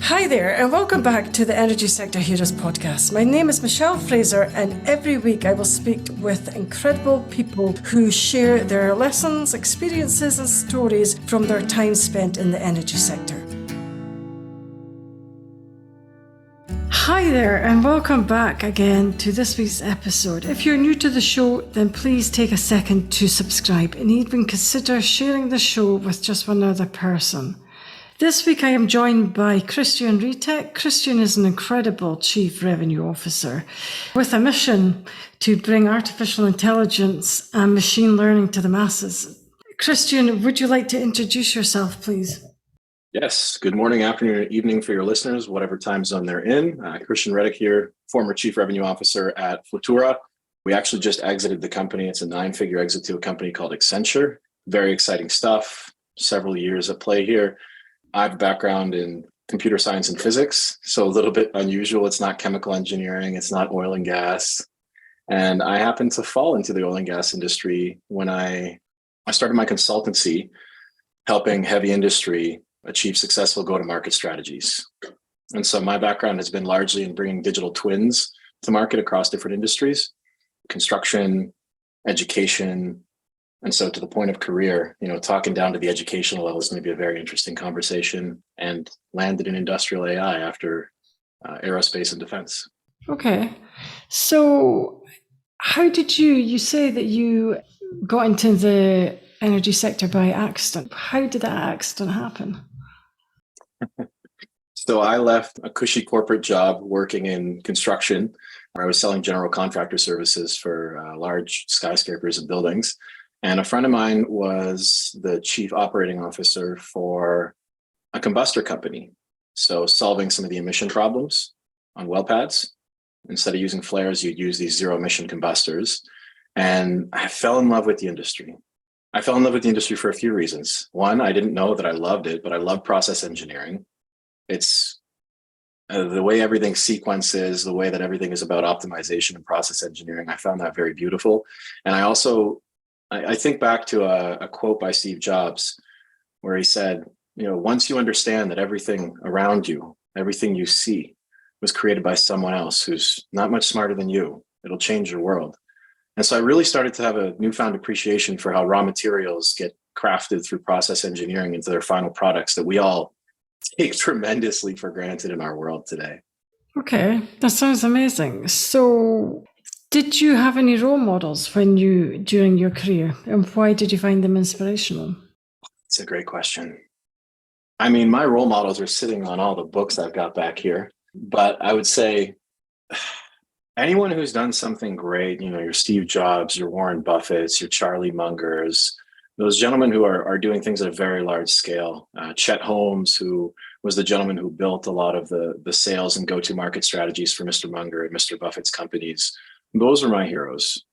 Hi there, and welcome back to the Energy Sector Heroes podcast. My name is Michelle Fraser, and every week I will speak with incredible people who share their lessons, experiences, and stories from their time spent in the energy sector. Hi there, and welcome back again to this week's episode. If you're new to the show, then please take a second to subscribe and even consider sharing the show with just one other person. This week I am joined by Christian Retek. Christian is an incredible Chief Revenue Officer with a mission to bring artificial intelligence and machine learning to the masses. Christian, would you like to introduce yourself, please? Yes. Good morning, afternoon, or evening for your listeners, whatever time zone they're in. Christian Retek here, former Chief Revenue Officer at Flatura. We actually just exited the company. It's a 9-figure exit to a company called Accenture. Very exciting stuff. Several years at play here. I have a background in computer science and physics, so a little bit unusual. It's not chemical engineering. It's not oil and gas. And I happened to fall into the oil and gas industry when I started my consultancy, helping heavy industry achieve successful go-to-market strategies. And so my background has been largely in bringing digital twins to market across different industries, construction, education. And so to the point of career, talking down to the educational level is going to be a very interesting conversation, and landed in industrial AI after aerospace and defense. Okay. So how did you say that you got into the energy sector by accident? How did that accident happen? So I left a cushy corporate job working in construction, where I was selling general contractor services for large skyscrapers and buildings. And a friend of mine was the chief operating officer for a combustor company. So solving some of the emission problems on well pads. Instead of using flares, you'd use these zero emission combustors. And I fell in love with the industry. I fell in love with the industry for a few reasons. One, I didn't know that I loved it, but I love process engineering. It's the way everything sequences, the way that everything is about optimization and process engineering. I found that very beautiful. And I think back to a quote by Steve Jobs where he said, once you understand that everything around you, everything you see was created by someone else who's not much smarter than you, it'll change your world. And so I really started to have a newfound appreciation for how raw materials get crafted through process engineering into their final products that we all take tremendously for granted in our world today. Okay, that sounds amazing. So did you have any role models during your career, and why did you find them inspirational? It's a great question. I mean, my role models are sitting on all the books I've got back here, but I would say anyone who's done something great, your Steve Jobs, your Warren Buffetts, your Charlie Mungers, those gentlemen who are doing things at a very large scale. Chet Holmes, who was the gentleman who built a lot of the sales and go-to-market strategies for Mr. Munger and Mr. Buffett's companies. Those are my heroes,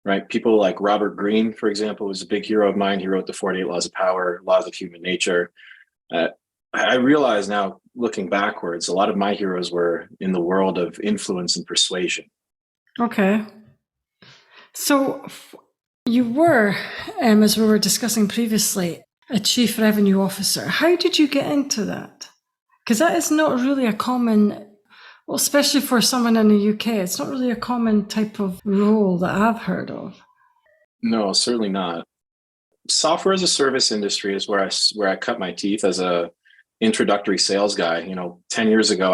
right? People like Robert Greene, for example, was a big hero of mine. He wrote the 48 Laws of Power, Laws of Human Nature. I realize now, looking backwards, a lot of my heroes were in the world of influence and persuasion. Okay. So you were, as we were discussing previously, a chief revenue officer. How did you get into that? Because that is not really a common, well, especially for someone in the UK, it's not really a common type of role that I've heard of. No, certainly not. Software as a service industry is where I cut my teeth as a introductory sales guy. 10 years ago,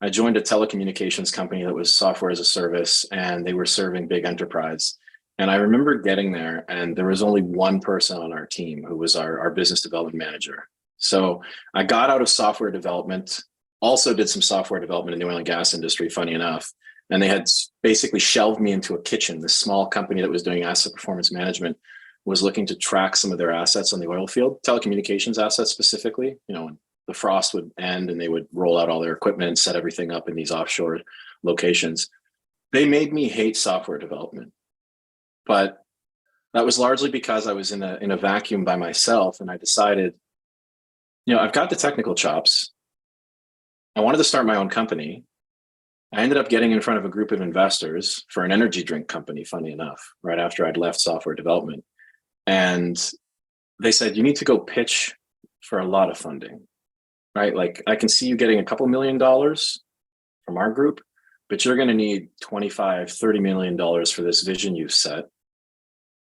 I joined a telecommunications company that was software as a service, and they were serving big enterprise. And I remember getting there, and there was only one person on our team who was our business development manager. So I got out of software development, also did some software development in the oil and gas industry, funny enough. And they had basically shelved me into a kitchen. This small company that was doing asset performance management was looking to track some of their assets on the oil field, telecommunications assets specifically. When the frost would end and they would roll out all their equipment and set everything up in these offshore locations. They made me hate software development. But that was largely because I was in a vacuum by myself, and I decided, I've got the technical chops. I wanted to start my own company. I ended up getting in front of a group of investors for an energy drink company, funny enough, right after I'd left software development. And they said, you need to go pitch for a lot of funding. right? Like I can see you getting a couple $1 million from our group, but you're going to need 25, $30 million for this vision you've set.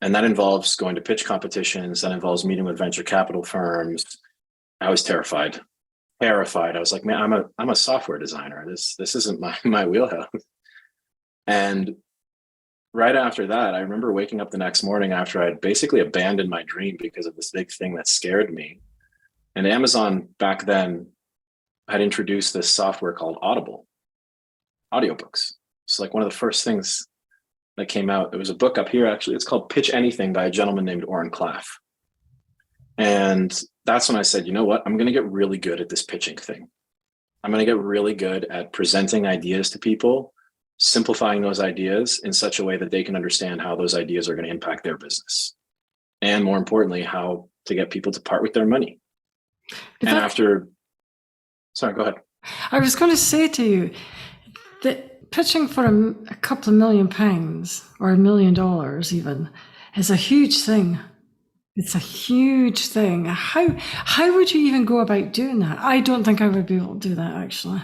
And that involves going to pitch competitions. That involves meeting with venture capital firms. I was terrified. Terrified. I was like, man, I'm a software designer. This isn't my wheelhouse. And right after that, I remember waking up the next morning after I'd basically abandoned my dream because of this big thing that scared me. And Amazon back then had introduced this software called Audible, audiobooks. It's like one of the first things that came out. There was a book up here, actually. It's called Pitch Anything by a gentleman named Oren Klaff. And that's when I said, you know what? I'm going to get really good at this pitching thing. I'm going to get really good at presenting ideas to people, simplifying those ideas in such a way that they can understand how those ideas are going to impact their business. And more importantly, how to get people to part with their money. Sorry, go ahead. I was going to say to you that pitching for a couple of £1 million or $1 million even is a huge thing. It's a huge thing. How would you even go about doing that? I don't think I would be able to do that, actually.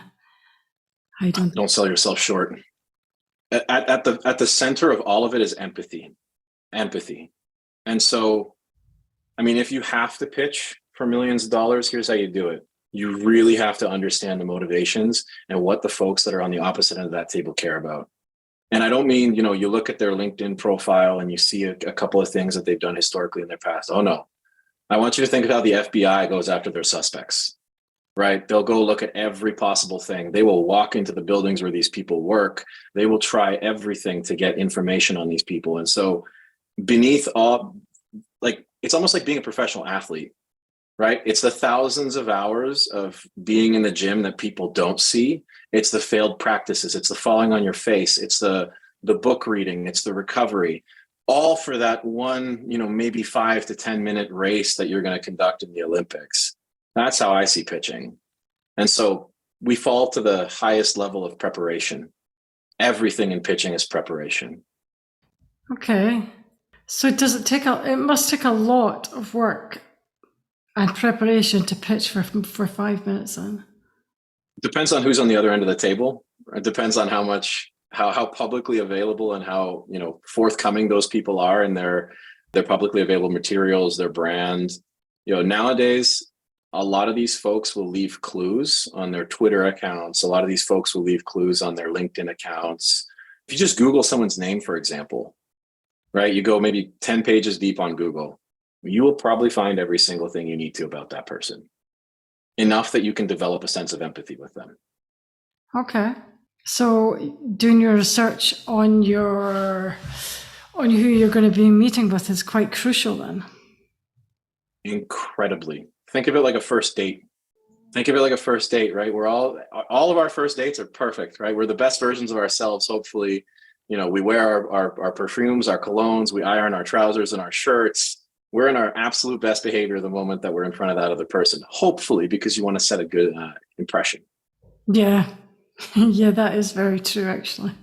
Don't sell yourself short. At the center of all of it is empathy. And so, I mean, if you have to pitch for millions of dollars, here's how you do it. You really have to understand the motivations and what the folks that are on the opposite end of that table care about. And I don't mean, you look at their LinkedIn profile and you see a couple of things that they've done historically in their past. Oh no, I want you to think of how the FBI goes after their suspects, right? They'll go look at every possible thing. They will walk into the buildings where these people work. They will try everything to get information on these people. And so beneath all, like, it's almost like being a professional athlete, right? It's the thousands of hours of being in the gym that people don't see. It's the failed practices. It's the falling on your face. It's the book reading. It's the recovery, all for that one, maybe 5 to 10 minute race that you're going to conduct in the Olympics. That's how I see pitching. And so we fall to the highest level of preparation. Everything in pitching is preparation. Okay. So it must take a lot of work and preparation to pitch for 5 minutes then? Depends on who's on the other end of the table. It depends on how publicly available and how forthcoming those people are in their publicly available materials, their brand. Nowadays, a lot of these folks will leave clues on their Twitter accounts. A lot of these folks will leave clues on their LinkedIn accounts. If you just Google someone's name, for example, right? You go maybe 10 pages deep on Google. You will probably find every single thing you need to about that person. Enough that you can develop a sense of empathy with them. Okay. So doing your research on who you're going to be meeting with is quite crucial then. Incredibly. Think of it like a first date. Right? We're all of our first dates are perfect, right? We're the best versions of ourselves. Hopefully, we wear our perfumes, our colognes, we iron our trousers and our shirts. We're in our absolute best behavior the moment that we're in front of that other person, hopefully, because you want to set a good impression. Yeah. Yeah, that is very true, actually.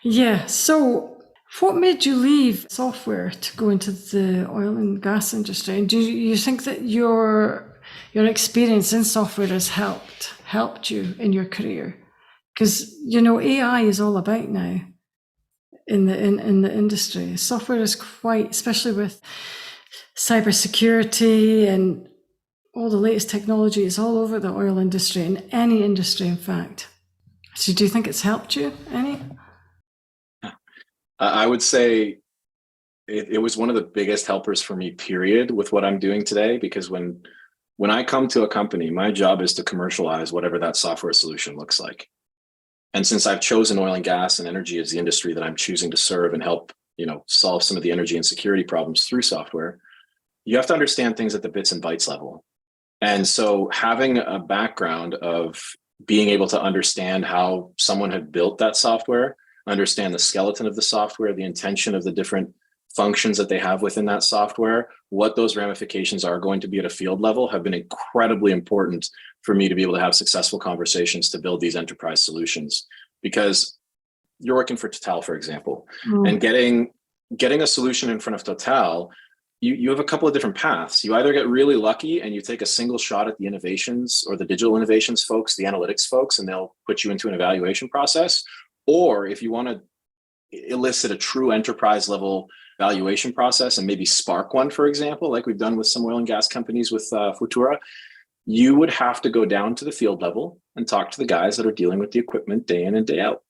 Yeah. So what made you leave software to go into the oil and gas industry? And do you think that your experience in software has helped you in your career? Because, AI is all about now in the industry. Software is quite, especially with cybersecurity and all the latest technology is all over the oil industry and any industry, in fact. So do you think it's helped you any? I would say it was one of the biggest helpers for me, period, with what I'm doing today, because when I come to a company, my job is to commercialize whatever that software solution looks like. And since I've chosen oil and gas and energy as the industry that I'm choosing to serve and help, solve some of the energy and security problems through software, you have to understand things at the bits and bytes level. And so having a background of being able to understand how someone had built that software, understand the skeleton of the software, the intention of the different functions that they have within that software, what those ramifications are going to be at a field level, have been incredibly important for me to be able to have successful conversations to build these enterprise solutions. Because you're working for Total, for example, and getting a solution in front of Total, you have a couple of different paths. You either get really lucky and you take a single shot at the innovations or the digital innovations folks, the analytics folks, and they'll put you into an evaluation process. Or if you want to elicit a true enterprise level valuation process and maybe spark one, for example, like we've done with some oil and gas companies with Futura, you would have to go down to the field level and talk to the guys that are dealing with the equipment day in and day out.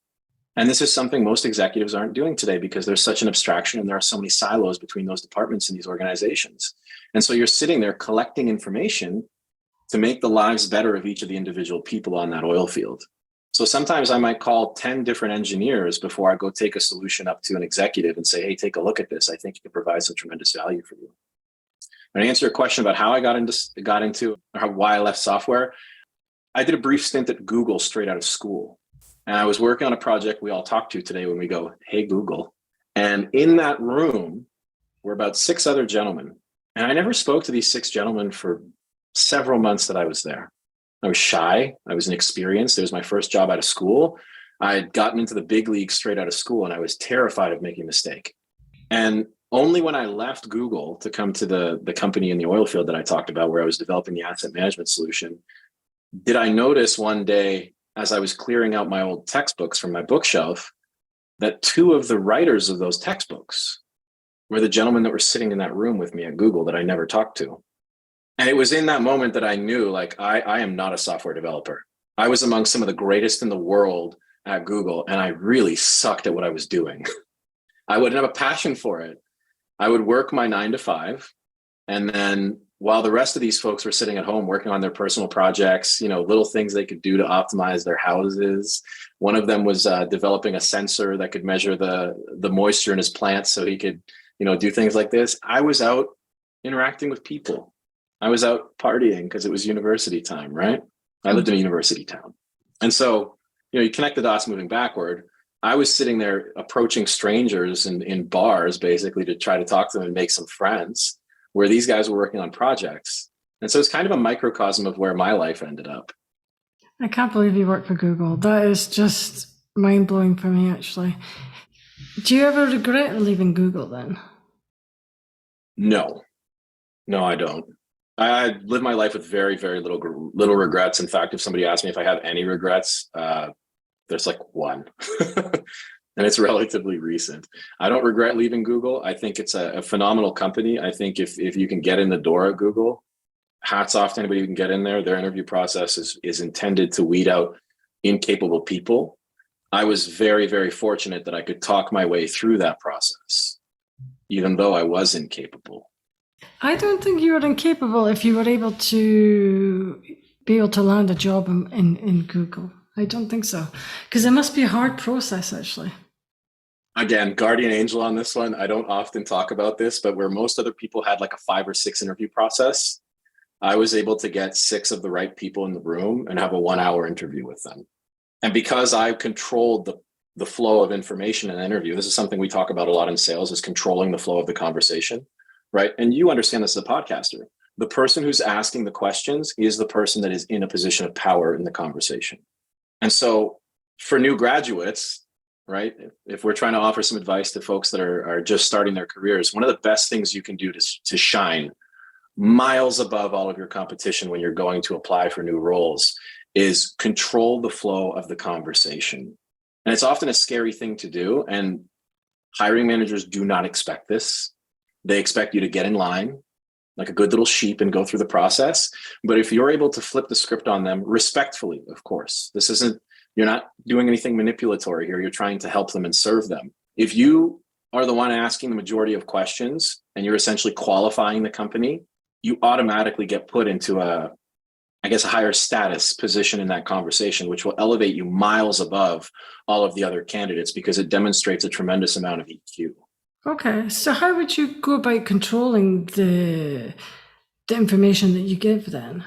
And this is something most executives aren't doing today because there's such an abstraction and there are so many silos between those departments in these organizations. And so you're sitting there collecting information to make the lives better of each of the individual people on that oil field. So sometimes I might call 10 different engineers before I go take a solution up to an executive and say, hey, take a look at this. I think it could provide some tremendous value for you. And to answer your question about how I got into or why I left software, I did a brief stint at Google straight out of school. And I was working on a project we all talk to today when we go, hey, Google. And in that room were about 6 other gentlemen. And I never spoke to these 6 gentlemen for several months that I was there. I was shy. I was inexperienced. It was my first job out of school. I had gotten into the big leagues straight out of school, and I was terrified of making a mistake. And only when I left Google to come to the company in the oil field that I talked about, where I was developing the asset management solution, did I notice one day, as I was clearing out my old textbooks from my bookshelf, that 2 of the writers of those textbooks were the gentlemen that were sitting in that room with me at Google that I never talked to. And it was in that moment that I knew, like, I am not a software developer. I was among some of the greatest in the world at Google, and I really sucked at what I was doing. I wouldn't have a passion for it. I would work my 9 to 5. And then while the rest of these folks were sitting at home working on their personal projects, little things they could do to optimize their houses. One of them was developing a sensor that could measure the moisture in his plants so he could, do things like this. I was out interacting with people. I was out partying because it was university time, right? I lived in a university town. And so, you connect the dots moving backward. I was sitting there approaching strangers in bars, basically, to try to talk to them and make some friends, where these guys were working on projects. And so it's kind of a microcosm of where my life ended up. I can't believe you work for Google. That is just mind-blowing for me, actually. Do you ever regret leaving Google then? No, I don't. I live my life with very, very little regrets. In fact, if somebody asks me if I have any regrets, there's like one. And it's relatively recent. I don't regret leaving Google. I think it's a phenomenal company. I think if you can get in the door at Google, hats off to anybody who can get in there. Their interview process is intended to weed out incapable people. I was very, very fortunate that I could talk my way through that process, even though I was incapable. I don't think you were incapable if you were able to land a job in Google. I don't think so. Because it must be a hard process, actually. Again, guardian angel on this one. I don't often talk about this, but where most other people had like a 5 or 6 interview process, I was able to get 6 of the right people in the room and have a 1-hour interview with them. And because I controlled the flow of information in an interview, this is something we talk about a lot in sales, is controlling the flow of the conversation, right? And you understand this as a podcaster. The person who's asking the questions is the person that is in a position of power in the conversation. And so for new graduates, right, if we're trying to offer some advice to folks that are just starting their careers, one of the best things you can do to shine miles above all of your competition when you're going to apply for new roles is control the flow of the conversation. And it's often a scary thing to do. And hiring managers do not expect this. They expect you to get in line like a good little sheep and go through the process. But if you're able to flip the script on them respectfully, of course, you're not doing anything manipulatory here. You're trying to help them and serve them. If you are the one asking the majority of questions and you're essentially qualifying the company, you automatically get put into a higher status position in that conversation, which will elevate you miles above all of the other candidates because it demonstrates a tremendous amount of EQ. Okay, so how would you go about controlling the information that you give then?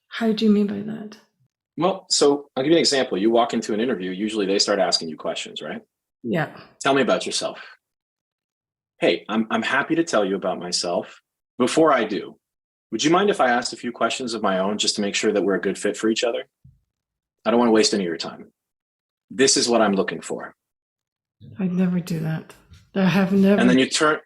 How do you mean by that? Well, so I'll give you an example. You walk into an interview, usually they start asking you questions, right? Yeah. Tell me about yourself. Hey, I'm happy to tell you about myself. Before I do, would you mind if I asked a few questions of my own just to make sure that we're a good fit for each other? I don't want to waste any of your time. This is what I'm looking for. I'd never do that. I have never. And then you turn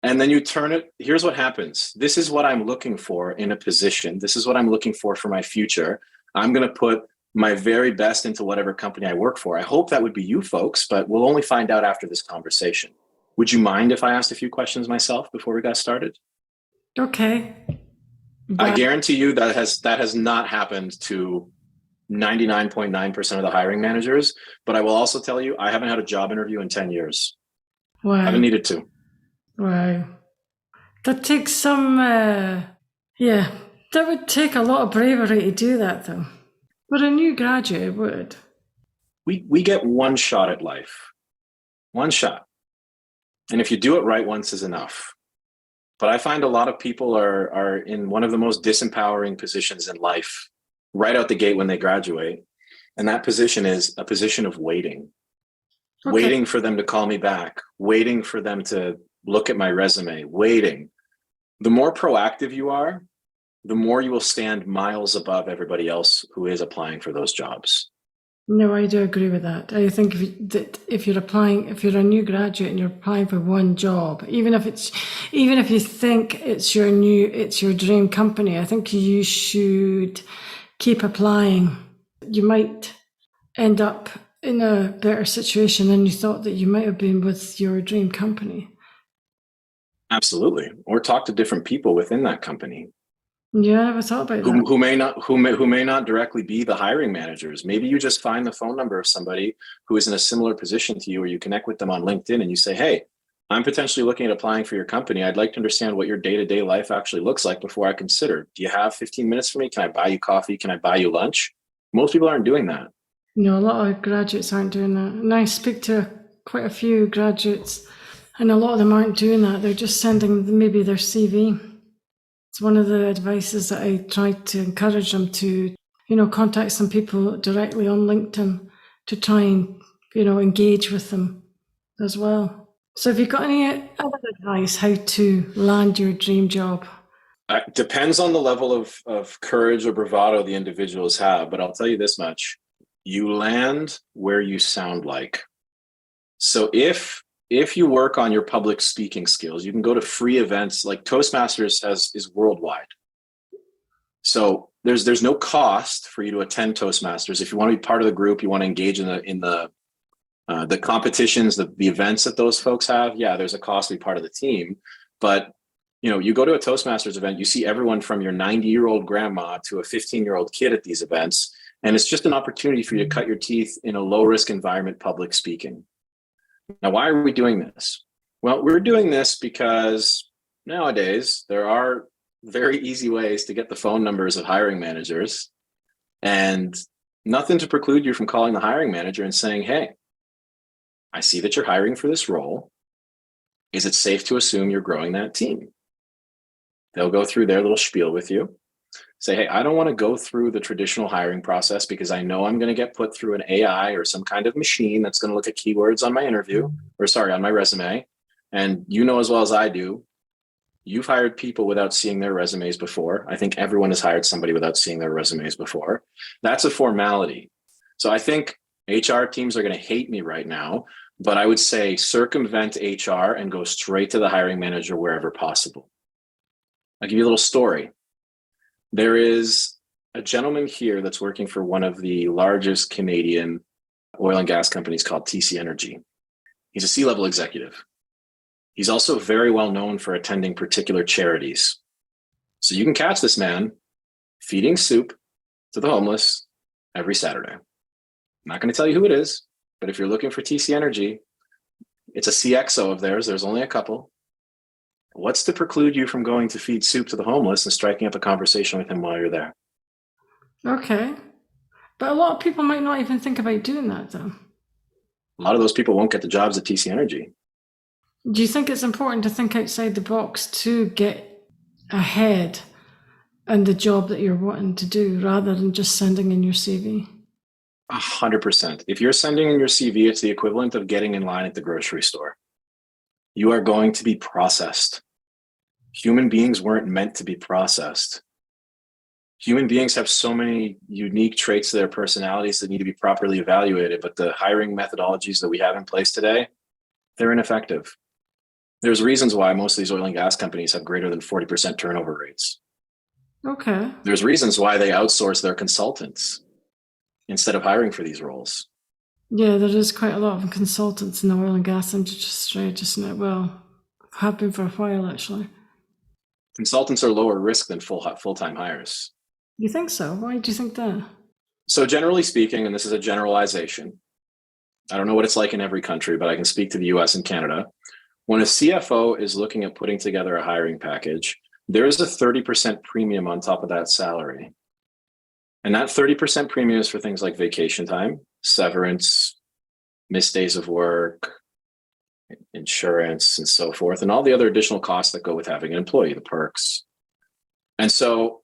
And then you turn it, here's what happens. This is what I'm looking for in a position. This is what I'm looking for my future. I'm going to put my very best into whatever company I work for. I hope that would be you folks, but we'll only find out after this conversation. Would you mind if I asked a few questions myself before we got started? Okay. I But guarantee you that has not happened to 99.9% of the hiring managers. But I will also tell you, I haven't had a job interview in 10 years. I haven't wow. needed to. Wow. That takes some, yeah, that would take a lot of bravery to do that, though. But a new graduate would. We get one shot at life, one shot. And if you do it right once is enough. But I find a lot of people are in one of the most disempowering positions in life right out the gate when they graduate. And that position is a position of waiting, Okay. waiting for them to call me back, waiting for them to look at my resume, waiting. The more proactive you are, the more you will stand miles above everybody else who is applying for those jobs. No, I do agree with that. I think if you're applying, if you're a new graduate and you're applying for one job, even if you think it's your dream company, I think you should keep applying. You might end up in a better situation than you thought that you might have been with your dream company. Absolutely. Or talk to different people within that company. Yeah, I never thought about that. Who may not directly be the hiring managers. Maybe you just find the phone number of somebody who is in a similar position to you, or you connect with them on LinkedIn and you say, hey, I'm potentially looking at applying for your company. I'd like to understand what your day-to-day life actually looks like before I consider. Do you have 15 minutes for me? Can I buy you coffee? Can I buy you lunch? Most people aren't doing that. No, a lot of graduates aren't doing that. And I speak to quite a few graduates, and a lot of them aren't doing that. They're just sending maybe their CV. It's one of the advices that I try to encourage them to, contact some people directly on LinkedIn to try and, engage with them as well. So have you got any other advice how to land your dream job? It depends on the level of courage or bravado the individuals have, but I'll tell you this much. You land where you sound like. So if you work on your public speaking skills, you can go to free events like Toastmasters is worldwide. So there's no cost for you to attend Toastmasters. If you want to be part of the group, you want to engage in the competitions, the events that those folks have. Yeah, there's a cost to be part of the team. But you go to a Toastmasters event, you see everyone from your 90-year-old grandma to a 15-year-old kid at these events. And it's just an opportunity for you to cut your teeth in a low-risk environment, public speaking. Now, why are we doing this? Well, we're doing this because nowadays there are very easy ways to get the phone numbers of hiring managers, and nothing to preclude you from calling the hiring manager and saying, hey, I see that you're hiring for this role. Is it safe to assume you're growing that team? They'll go through their little spiel with you. Say, hey, I don't want to go through the traditional hiring process because I know I'm going to get put through an AI or some kind of machine that's going to look at keywords on my on my resume. And you know as well as I do, you've hired people without seeing their resumes before. I think everyone has hired somebody without seeing their resumes before. That's a formality. So I think HR teams are going to hate me right now, but I would say circumvent HR and go straight to the hiring manager wherever possible. I'll give you a little story. There is a gentleman here that's working for one of the largest Canadian oil and gas companies called TC Energy. He's a C-level executive. He's also very well known for attending particular charities. So you can catch this man feeding soup to the homeless every Saturday. I'm not going to tell you who it is, but if you're looking for TC Energy, it's a CXO of theirs. There's only a couple. What's to preclude you from going to feed soup to the homeless and striking up a conversation with him while you're there? Okay. But a lot of people might not even think about doing that, though. A lot of those people won't get the jobs at TC Energy. Do you think it's important to think outside the box to get ahead in the job that you're wanting to do rather than just sending in your CV? 100%. If you're sending in your CV, it's the equivalent of getting in line at the grocery store. You are going to be processed. Human beings weren't meant to be processed. Human beings have so many unique traits to their personalities that need to be properly evaluated, but the hiring methodologies that we have in place today, they're ineffective. There's reasons why most of these oil and gas companies have greater than 40% turnover rates. Okay. There's reasons why they outsource their consultants instead of hiring for these roles. Yeah, there is quite a lot of consultants in the oil and gas industry, just now. Well, have been for a while, actually. Consultants are lower risk than full-time hires. You think so? Why do you think that? So generally speaking, and this is a generalization, I don't know what it's like in every country, but I can speak to the US and Canada. When a CFO is looking at putting together a hiring package, there is a 30% premium on top of that salary. And that 30% premium is for things like vacation time, severance, missed days of work, insurance, and so forth, and all the other additional costs that go with having an employee, the perks. And so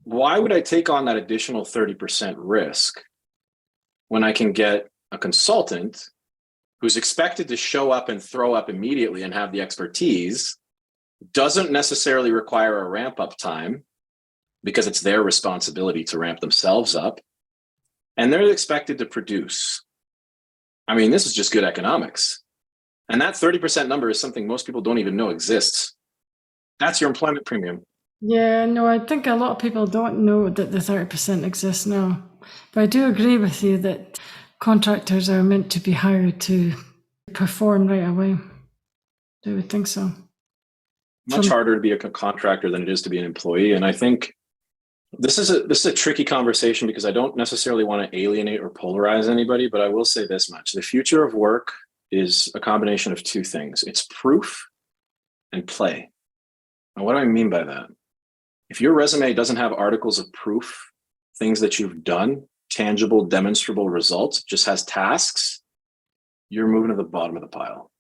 why would I take on that additional 30% risk when I can get a consultant who's expected to show up and throw up immediately and have the expertise, doesn't necessarily require a ramp up time because it's their responsibility to ramp themselves up, and they're expected to produce? I mean, this is just good economics. And that 30% number is something most people don't even know exists. That's your employment premium. Yeah, no, I think a lot of people don't know that the 30% exists now. But I do agree with you that contractors are meant to be hired to perform right away. I would think so. Much harder to be a contractor than it is to be an employee. And I think this is a tricky conversation because I don't necessarily want to alienate or polarize anybody, but I will say this much. The future of work is a combination of two things. It's proof and play. And what do I mean by that? If your resume doesn't have articles of proof, things that you've done, tangible, demonstrable results, just has tasks, you're moving to the bottom of the pile.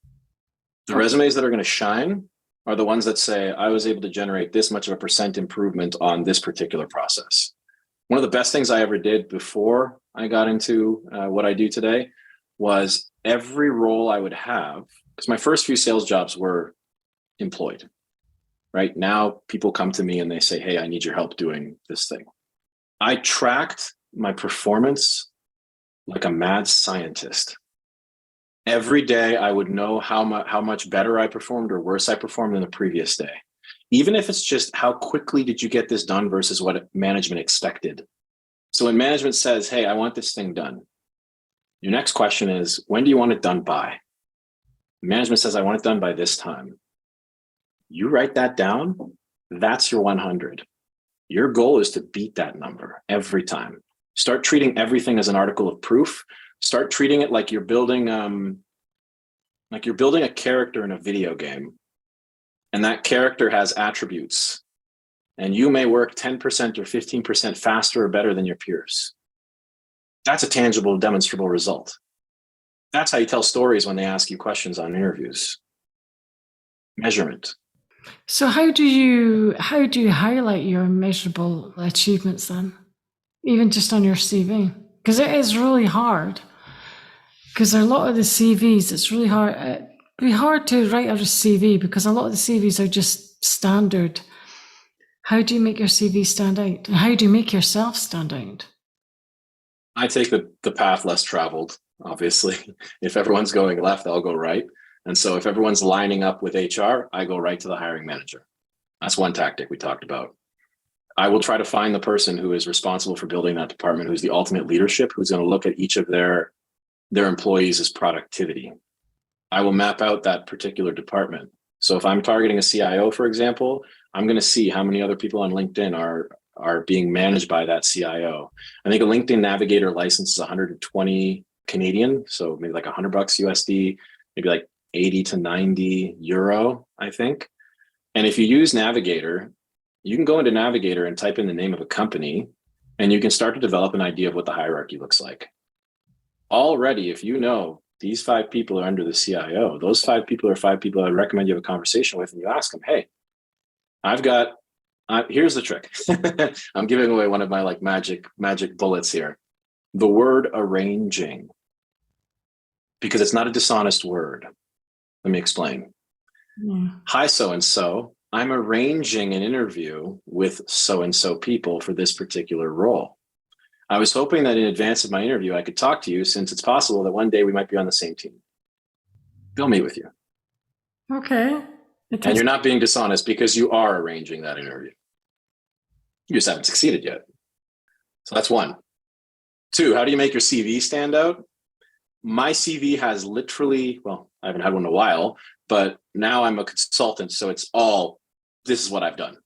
The resumes that are going to shine are the ones that say, I was able to generate this much of a percent improvement on this particular process. One of the best things I ever did before I got into what I do today was every role I would have, because my first few sales jobs were employed. Right now, people come to me and they say, hey, I need your help doing this thing. I tracked my performance like a mad scientist. Every day, I would know how much better I performed or worse I performed than the previous day. Even if it's just how quickly did you get this done versus what management expected. So when management says, hey, I want this thing done, your next question is, when do you want it done by? Management says, I want it done by this time. You write that down, that's your 100. Your goal is to beat that number every time. Start treating everything as an article of proof. Start treating it like you're building a character in a video game. And that character has attributes. And you may work 10% or 15% faster or better than your peers. That's a tangible, demonstrable result. That's how you tell stories when they ask you questions on interviews. Measurement. So how do you highlight your measurable achievements then, even just on your CV? Because it is really hard. Because a lot of the CVs, it's really hard. It'd be hard to write out a CV because a lot of the CVs are just standard. How do you make your CV stand out? And how do you make yourself stand out? I take the path less traveled, obviously. If everyone's going left, I'll go right. And so if everyone's lining up with HR, I go right to the hiring manager. That's one tactic we talked about. I will try to find the person who is responsible for building that department, who's the ultimate leadership, who's going to look at each of their employees' productivity. I will map out that particular department. So if I'm targeting a CIO, for example, I'm going to see how many other people on LinkedIn are being managed by that CIO. I think a LinkedIn Navigator license is 120 Canadian, so maybe like $100 USD, maybe like 80 to 90 euro, I think. And if you use Navigator, you can go into Navigator and type in the name of a company, and you can start to develop an idea of what the hierarchy looks like. Already, if you know these 5 people are under the CIO, those 5 people are 5 people I recommend you have a conversation with, and you ask them, hey, here's the trick. I'm giving away one of my like magic bullets here. The word arranging, because it's not a dishonest word. Let me explain. Yeah. Hi, so-and-so. I'm arranging an interview with so-and-so people for this particular role. I was hoping that in advance of my interview, I could talk to you since it's possible that one day we might be on the same team. They'll meet with you. Okay. And you're not being dishonest because you are arranging that interview. You just haven't succeeded yet. So that's one. Two, how do you make your CV stand out? My CV has literally, well, I haven't had one in a while, but now I'm a consultant. So it's all, this is what I've done.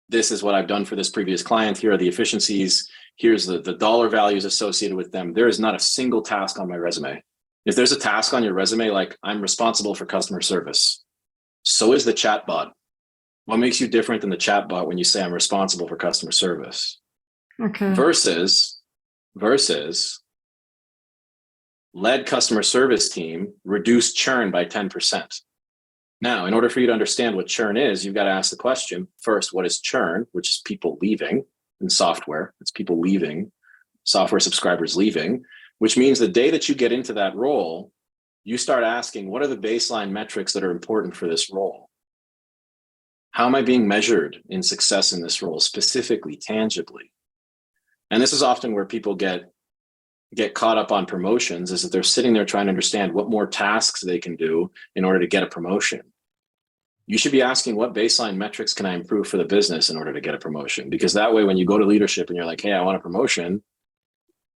This is what I've done for this previous client. Here are the efficiencies. Here's the dollar values associated with them. There is not a single task on my resume. If there's a task on your resume, like I'm responsible for customer service, so is the chatbot. What makes you different than the chatbot when you say I'm responsible for customer service? Okay. Versus led customer service team, reduced churn by 10%. Now, in order for you to understand what churn is, you've got to ask the question first, what is churn, which is people leaving in software. It's people leaving, software subscribers leaving, which means the day that you get into that role, you start asking, what are the baseline metrics that are important for this role? How am I being measured in success in this role, specifically, tangibly? And this is often where people get caught up on promotions, is that they're sitting there trying to understand what more tasks they can do in order to get a promotion. You should be asking, what baseline metrics can I improve for the business in order to get a promotion? Because that way, when you go to leadership and you're like, hey, I want a promotion,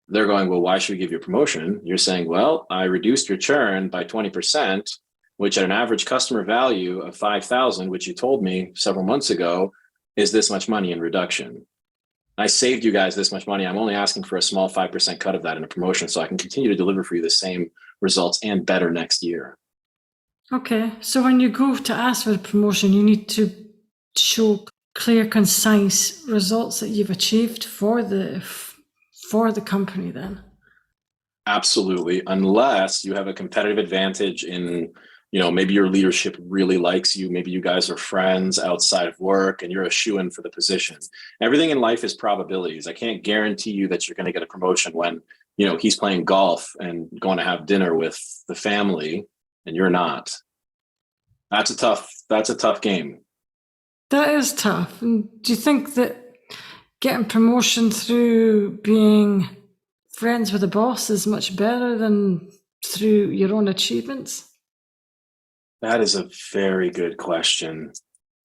they're going, well, why should we give you a promotion? You're saying, well, I reduced your churn by 20%, which at an average customer value of 5,000, which you told me several months ago, is this much money in reduction. I saved you guys this much money. I'm only asking for a small 5% cut of that in a promotion so I can continue to deliver for you the same results and better next year. Okay. So when you go to ask for a promotion, you need to show clear, concise results that you've achieved for the company then. Absolutely. Unless you have a competitive advantage in, maybe your leadership really likes you. Maybe you guys are friends outside of work and you're a shoo-in for the position. Everything in life is probabilities. I can't guarantee you that you're going to get a promotion when, he's playing golf and going to have dinner with the family and you're not. That's a tough game. That is tough. And do you think that getting promotion through being friends with the boss is much better than through your own achievements? That is a very good question.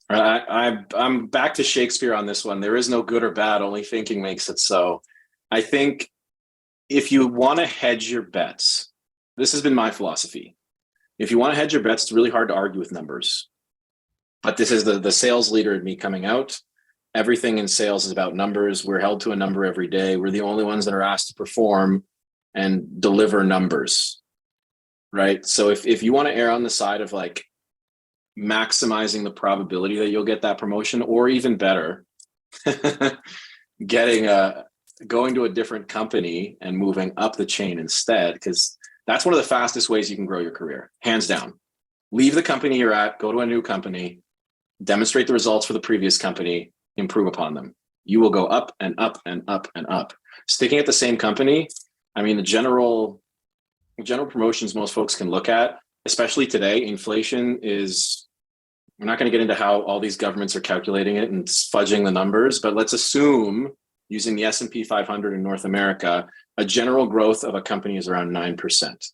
I'm back to Shakespeare on this one. There is no good or bad, only thinking makes it so. I think if you want to hedge your bets, this has been my philosophy. If you want to hedge your bets, it's really hard to argue with numbers. But this is the sales leader in me coming out. Everything in sales is about numbers. We're held to a number every day. We're the only ones that are asked to perform and deliver numbers, right? So if you want to err on the side of like maximizing the probability that you'll get that promotion, or even better, going to a different company and moving up the chain instead, because that's one of the fastest ways you can grow your career, hands down. Leave the company you're at, go to a new company, demonstrate the results for the previous company, improve upon them. You will go up and up and up and up. Sticking at the same company, I mean, the general promotions most folks can look at, especially today, inflation is, we're not going to get into how all these governments are calculating it and fudging the numbers, but let's assume using the S&P 500 in North America, a general growth of a company is around 9%.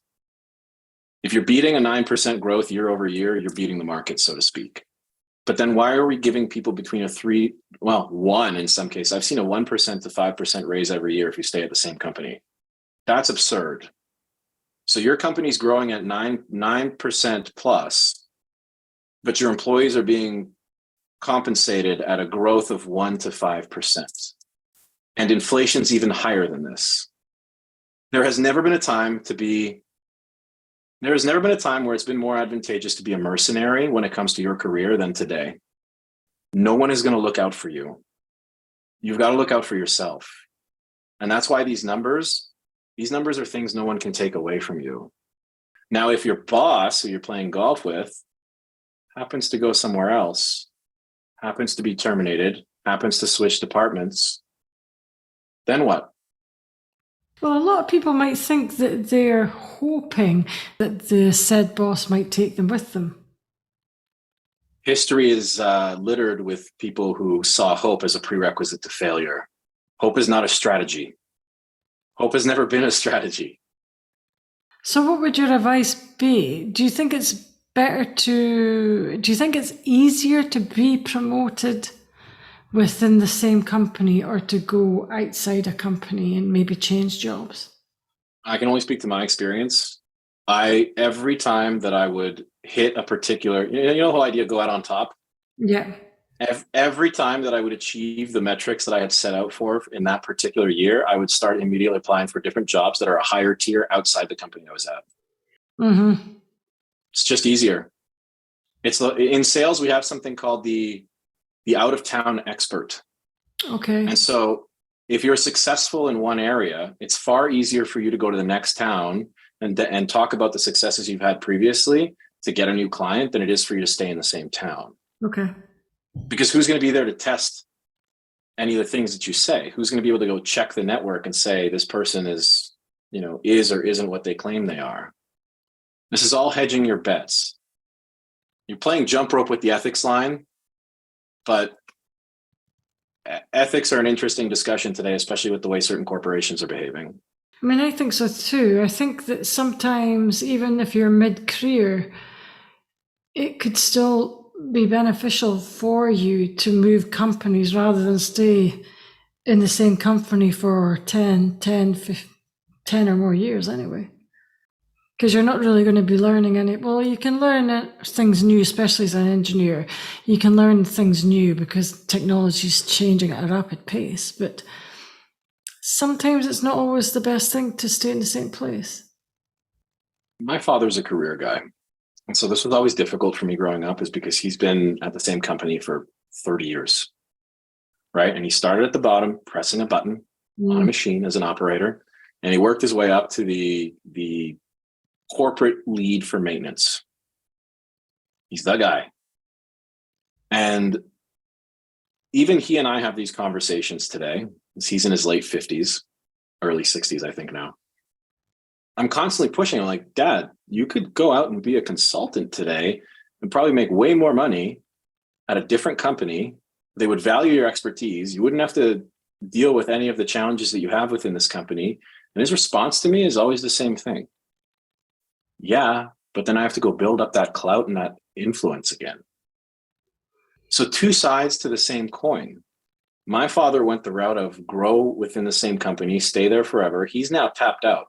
If you're beating a 9% growth year over year, you're beating the market, so to speak. But then why are we giving people between one in some cases? I've seen a 1% to 5% raise every year if you stay at the same company. That's absurd. So your company's growing at 9% plus, but your employees are being compensated at a growth of 1% to 5%. And inflation's even higher than this. There has never been a time where it's been more advantageous to be a mercenary when it comes to your career than today. No one is going to look out for you. You've got to look out for yourself. And that's why these numbers are things no one can take away from you. Now, if your boss who you're playing golf with happens to go somewhere else, happens to be terminated, happens to switch departments, then what? Well, a lot of people might think that they're hoping that the said boss might take them with them. History is littered with people who saw hope as a prerequisite to failure. Hope is not a strategy. Hope has never been a strategy. So what would your advice be? Do you think it's do you think it's easier to be promoted within the same company or to go outside a company and maybe change jobs? I can only speak to my experience. Every time that I would hit a particular, you know the whole idea, go out on top? Yeah. Every time that I would achieve the metrics that I had set out for in that particular year, I would start immediately applying for different jobs that are a higher tier outside the company I was at. Mm-hmm. It's just easier. It's in sales, we have something called the out of town expert. Okay. And so if you're successful in one area, it's far easier for you to go to the next town and talk about the successes you've had previously to get a new client than it is for you to stay in the same town. Okay. Because who's going to be there to test any of the things that you say? Who's going to be able to go check the network and say this person is or isn't what they claim they are? This is all hedging your bets. You're playing jump rope with the ethics line, but ethics are an interesting discussion today, especially with the way certain corporations are behaving. I mean, I think so too. I think that sometimes, even if you're mid-career, it could still be beneficial for you to move companies rather than stay in the same company for 10 or more years anyway. Because you're not really going to be learning you can learn things new, especially as an engineer. You can learn things new because technology is changing at a rapid pace, but sometimes it's not always the best thing to stay in the same place. My father's a career guy. And so this was always difficult for me growing up, is because he's been at the same company for 30 years, right? And he started at the bottom, pressing a button on a machine as an operator. And he worked his way up to the corporate lead for maintenance. He's the guy. And even he and I have these conversations today. He's in his late 50s, early 60s, I think now. I'm constantly pushing him like, Dad, you could go out and be a consultant today and probably make way more money at a different company. They would value your expertise. You wouldn't have to deal with any of the challenges that you have within this company. And his response to me is always the same thing. Yeah, but then I have to go build up that clout and that influence again. So two sides to the same coin. My father went the route of grow within the same company, stay there forever. He's now tapped out.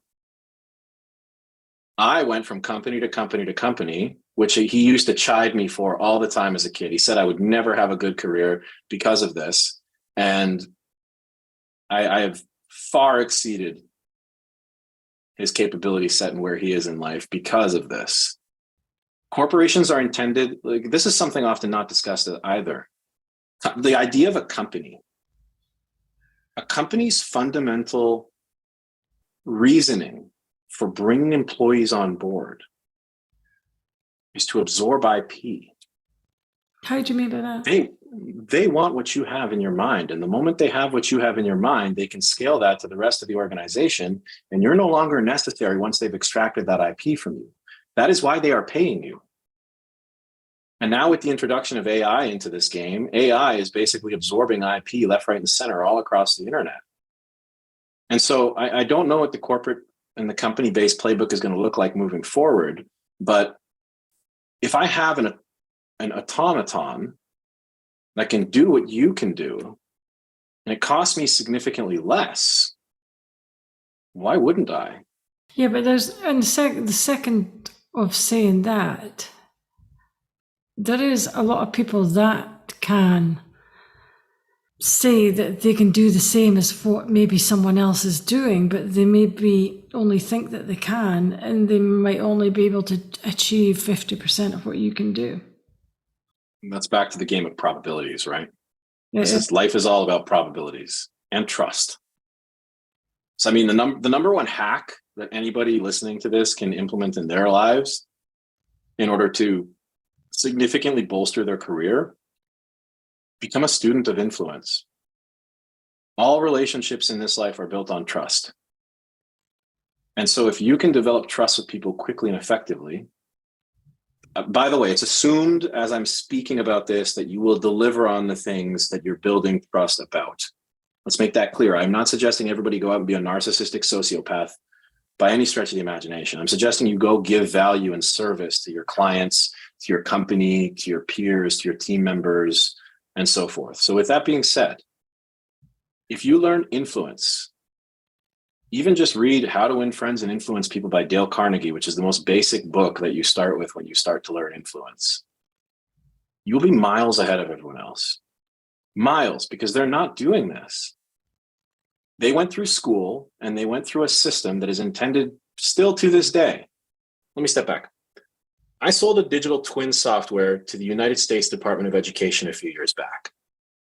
I went from company to company to company, which he used to chide me for all the time as a kid. He said I would never have a good career because of this. And I have far exceeded his capability set and where he is in life because of this. Corporations are intended, like, this is something often not discussed either. The idea of a company's fundamental reasoning for bringing employees on board is to absorb IP. How do you mean by that? They want what you have in your mind. And the moment they have what you have in your mind, they can scale that to the rest of the organization. And you're no longer necessary once they've extracted that IP from you. That is why they are paying you. And now with the introduction of AI into this game, AI is basically absorbing IP left, right, and center all across the internet. And so I don't know what the corporate and the company-based playbook is going to look like moving forward. But if I have an automaton that can do what you can do, and it costs me significantly less, why wouldn't I? Yeah, but there's, and the second of saying that, there is a lot of people that can say that they can do the same as what maybe someone else is doing, but they maybe only think that they can, and they might only be able to achieve 50% of what you can do. And that's back to the game of probabilities, right? Life is all about probabilities and trust. So, I mean, the number one hack that anybody listening to this can implement in their lives in order to significantly bolster their career: become a student of influence. All relationships in this life are built on trust. And so if you can develop trust with people quickly and effectively, by the way, it's assumed as I'm speaking about this that you will deliver on the things that you're building trust about. Let's make that clear. I'm not suggesting everybody go out and be a narcissistic sociopath by any stretch of the imagination. I'm suggesting you go give value and service to your clients, to your company, to your peers, to your team members, and so forth. So with that being said, if you learn influence, even just read How to Win Friends and Influence People by Dale Carnegie, which is the most basic book that you start with when you start to learn influence. You'll be miles ahead of everyone else. Miles, because they're not doing this. They went through school and they went through a system that is intended still to this day. Let me step back. I sold a digital twin software to the United States Department of Education a few years back.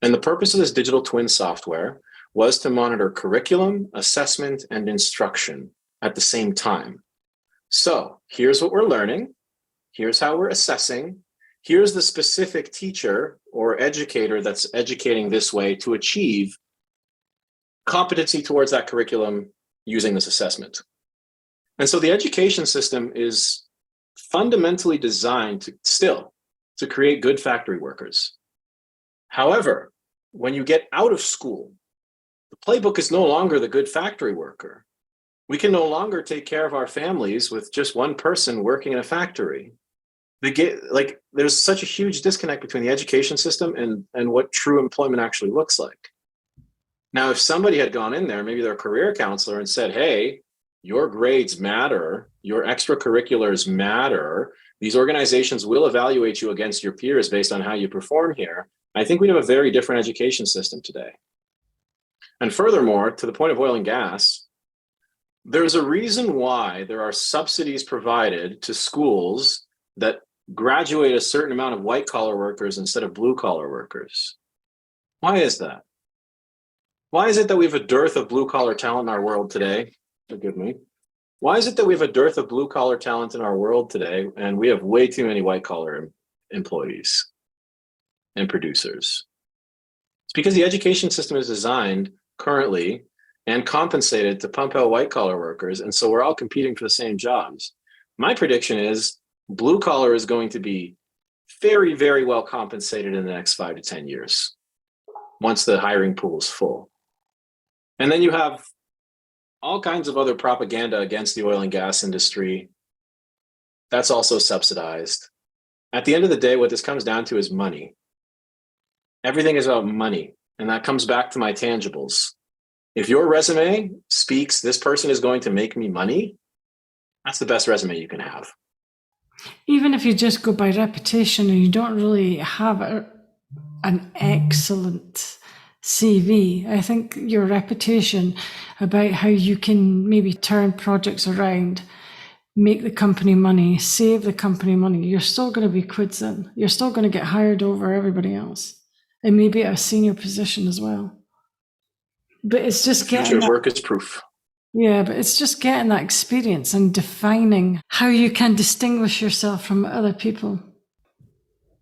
And the purpose of this digital twin software was to monitor curriculum, assessment, and instruction at the same time. So here's what we're learning. Here's how we're assessing. Here's the specific teacher or educator that's educating this way to achieve competency towards that curriculum using this assessment. And so the education system is fundamentally designed to create good factory workers. However, when you get out of school, the playbook is no longer the good factory worker. We can no longer take care of our families with just one person working in a factory. There's such a huge disconnect between the education system and what true employment actually looks like. Now, if somebody had gone in there, maybe their career counselor, and said, hey, your grades matter, your extracurriculars matter, these organizations will evaluate you against your peers based on how you perform here, I think we'd have a very different education system today. And furthermore, to the point of oil and gas, there's a reason why there are subsidies provided to schools that graduate a certain amount of white collar workers instead of blue collar workers. Why is that? Why is it that we have a dearth of blue collar talent in our world today? Forgive me. Why is it that we have a dearth of blue collar talent in our world today and we have way too many white collar employees and producers? It's because the education system is designed currently and compensated to pump out white collar workers. And so we're all competing for the same jobs. My prediction is blue collar is going to be very, very well compensated in the next 5 to 10 years once the hiring pool is full. And then you have all kinds of other propaganda against the oil and gas industry. That's also subsidized. At the end of the day, what this comes down to is money. Everything is about money. And that comes back to my tangibles. If your resume speaks, this person is going to make me money, that's the best resume you can have. Even if you just go by reputation and you don't really have an excellent CV, I think your reputation about how you can maybe turn projects around, make the company money, save the company money, you're still going to be quids in. You're still going to get hired over everybody else. And maybe at a senior position as well. But it's just getting future work is proof. Yeah, but it's just getting that experience and defining how you can distinguish yourself from other people.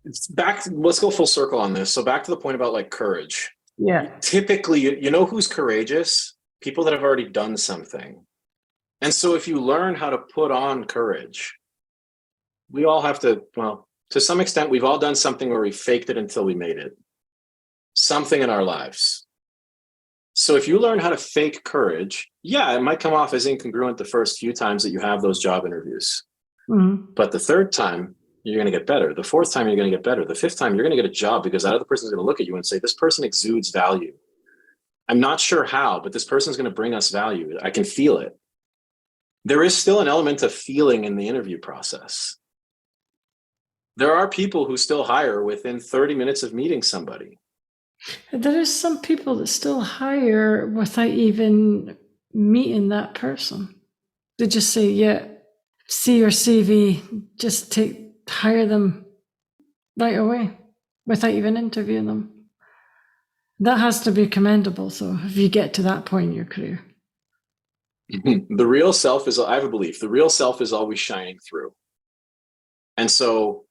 Let's go full circle on this. So back to the point about like courage. Yeah. Typically, you know who's courageous? People that have already done something. And so if you learn how to put on courage, we all have to, well, to some extent, we've all done something where we faked it until we made it. Something in our lives. So if you learn how to fake courage, yeah, it might come off as incongruent the first few times that you have those job interviews. Mm-hmm. But the third time, you're going to get better. The fourth time, you're going to get better. The fifth time, you're going to get a job because that other person is going to look at you and say, this person exudes value. I'm not sure how, but this person is going to bring us value. I can feel it. There is still an element of feeling in the interview process. There are people who still hire within 30 minutes of meeting somebody. There is some people that still hire without even meeting that person. They just say, yeah, see your CV, just hire them right away without even interviewing them. That has to be commendable, so if you get to that point in your career. The real self is, I have a belief, the real self is always shining through. And so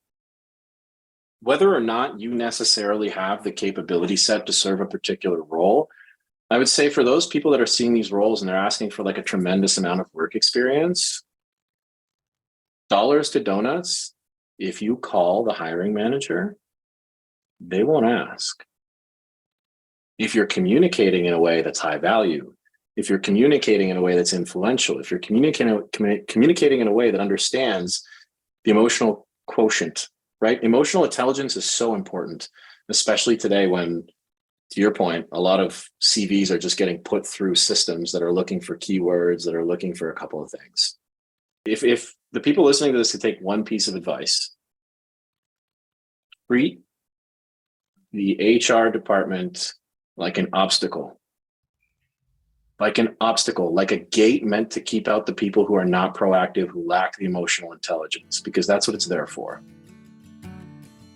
whether or not you necessarily have the capability set to serve a particular role, I would say for those people that are seeing these roles and they're asking for like a tremendous amount of work experience, dollars to donuts, if you call the hiring manager, they won't ask. If you're communicating in a way that's high value, if you're communicating in a way that's influential, if you're communicating in a way that understands the emotional quotient, right? Emotional intelligence is so important, especially today when, to your point, a lot of CVs are just getting put through systems that are looking for keywords, that are looking for a couple of things. If the people listening to this could take one piece of advice, treat the HR department like an obstacle, like a gate meant to keep out the people who are not proactive, who lack the emotional intelligence, because that's what it's there for.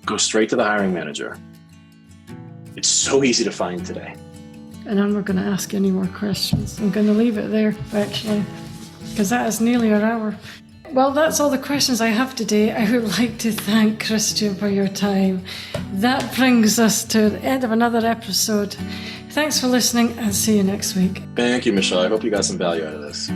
Go straight to the hiring manager. It's so easy to find today. And I'm not going to ask any more questions. I'm going to leave it there, actually, because that is nearly an hour. Well, that's all the questions I have today. I would like to thank Christian for your time. That brings us to the end of another episode. Thanks for listening, and see you next week. Thank you, Michelle. I hope you got some value out of this.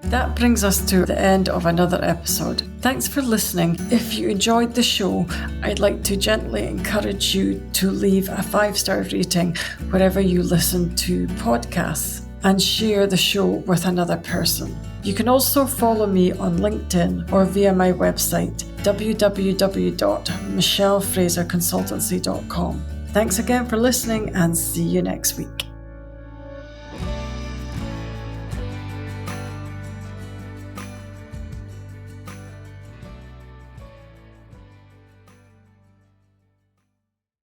That brings us to the end of another episode. Thanks for listening. If you enjoyed the show, I'd like to gently encourage you to leave a 5-star rating wherever you listen to podcasts and share the show with another person. You can also follow me on LinkedIn or via my website, www.michellefraserconsultancy.com. Thanks again for listening, and see you next week.